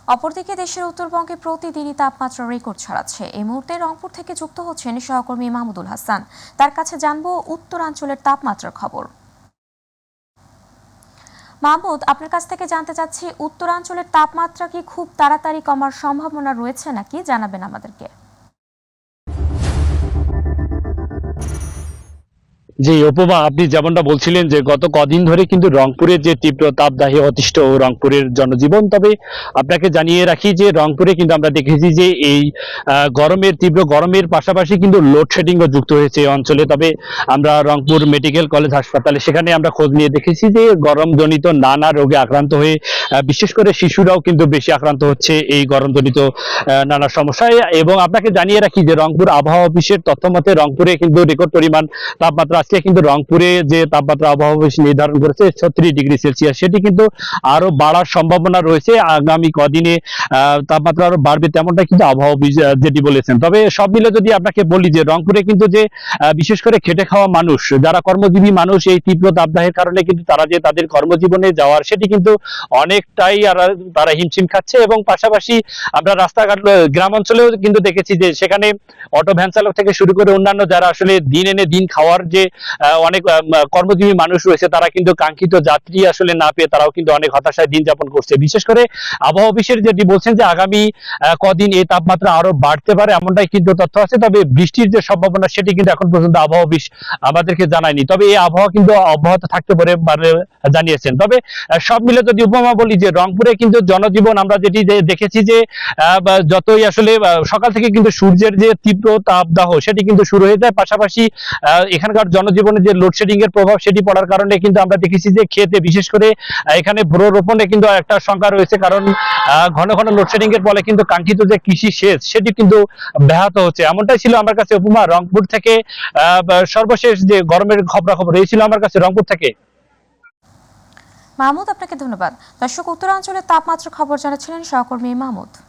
অপরদিকে দেশের উত্তরবঙ্গে প্রতিদিনই তাপমাত্রা রেকর্ড ছাড়াচ্ছে। এই মুহূর্তে রংপুর থেকে যুক্ত হচ্ছেন সহকর্মী মাহমুদুল হাসান। তার কাছে জানবো উত্তরাঞ্চলের তাপমাত্রার খবর। মাহমুদ, আপনার কাছ থেকে জানতে চাচ্ছি, উত্তরাঞ্চলের তাপমাত্রা কি খুব তাড়াতাড়ি কমার সম্ভাবনা রয়েছে নাকি জানাবেন আমাদেরকে। জি উপমা, আপনি যেমনটা বলছিলেন যে গত কদিন ধরে কিন্তু রংপুরের যে তীব্র তাপদাহে অতিষ্ঠ রংপুরের জনজীবন। তবে আপনাকে জানিয়ে রাখি যে রংপুরে কিন্তু আমরা দেখেছি যে এই তীব্র গরমের পাশাপাশি কিন্তু লোডশেডিংও যুক্ত হয়েছে এই অঞ্চলে। তবে আমরা রংপুর মেডিকেল কলেজ হাসপাতালে সেখানে আমরা খোঁজ নিয়ে দেখেছি যে গরমজনিত নানা রোগে আক্রান্ত হয়ে বিশেষ করে শিশুরাও কিন্তু বেশি আক্রান্ত হচ্ছে এই গরমজনিত নানা সমস্যায়। এবং আপনাকে জানিয়ে রাখি যে রংপুর আবহাওয়া অফিসের তথ্য মতে রংপুরে কিন্তু রেকর্ড পরিমাণ তাপমাত্রা আজকে কিন্তু রংপুরে যে তাপমাত্রা আবহাওয়া অফিস নির্ধারণ করেছে 36 ডিগ্রি সেলসিয়াস, সেটি কিন্তু আরো বাড়ার সম্ভাবনা রয়েছে। আগামী কদিনে তাপমাত্রা আরো বাড়বে তেমনটা কিন্তু আবহাওয়া অফিস যেটি বলেছেন। তবে সব মিলে যদি আপনাকে বলি যে রংপুরে কিন্তু যে বিশেষ করে খেটে খাওয়া মানুষ, যারা কর্মজীবী মানুষ, এই তীব্র তাপদাহের কারণে কিন্তু তারা যে তাদের কর্মজীবনে যাওয়ার সেটি কিন্তু অনেকটাই তারা হিমশিম খাচ্ছে। এবং পাশাপাশি আমরা রাস্তাঘাট গ্রাম অঞ্চলেও কিন্তু দেখেছি যে সেখানে অটো ভ্যান চালক থেকে শুরু করে অন্যান্য যারা আসলে দিন এনে দিন খাওয়ার যে অনেক কর্মজীবী মানুষ রয়েছে, তারা কিন্তু কাঙ্ক্ষিত যাত্রী আসলে না পেয়ে তারাও কিন্তু অনেক হতাশায় দিন যাপন করছে। বিশেষ করে আবহাওয়া অফিসের যেটি বলছেন যে আগামী কদিন এই তাপমাত্রা আরো বাড়তে পারে এমনটাই কিন্তু তথ্য আছে। তবে বৃষ্টির যে সম্ভাবনা সেটি কিন্তু এখন পর্যন্ত আবহাওয়া অফিস আমাদেরকে জানায়নি। তবে এই আবহাওয়া কিন্তু অব্যাহত থাকতে পারে জানিয়েছেন। তবে সব মিলে যদি উপমা বলি যে রংপুরে কিন্তু জনজীবন আমরা যেটি দেখেছি যে যতই আসলে সকাল থেকে কিন্তু সূর্যের যে তীব্র তাপদাহ সেটি কিন্তু শুরু হয়ে যায়। পাশাপাশি এখানকার জনজীবনে যে লোডশেডিং এর প্রভাব সেটি পড়ার কারণে কিন্তু আমরা দেখেছি যে ক্ষেতে বিশেষ করে এখানে ভ্রূ রোপণে কিন্তু একটা শঙ্কা রয়েছে, কারণ ঘন ঘন লোডশেডিং এর ফলে কিন্তু কাঙ্ক্ষিত যে কৃষি সেচ সেটি কিন্তু ব্যাহত হচ্ছে। এমনটাই ছিল আমার কাছে উপমা রংপুর থেকে সর্বশেষ যে গরমের খবরাখবর এই ছিল আমার কাছে রংপুর থেকে। মাহমুদ, আপনাকে ধন্যবাদ। দর্শক, উত্তরাঞ্চলের তাপমাত্রা খবর জানাচ্ছিলেন সহকর্মী মাহমুদ।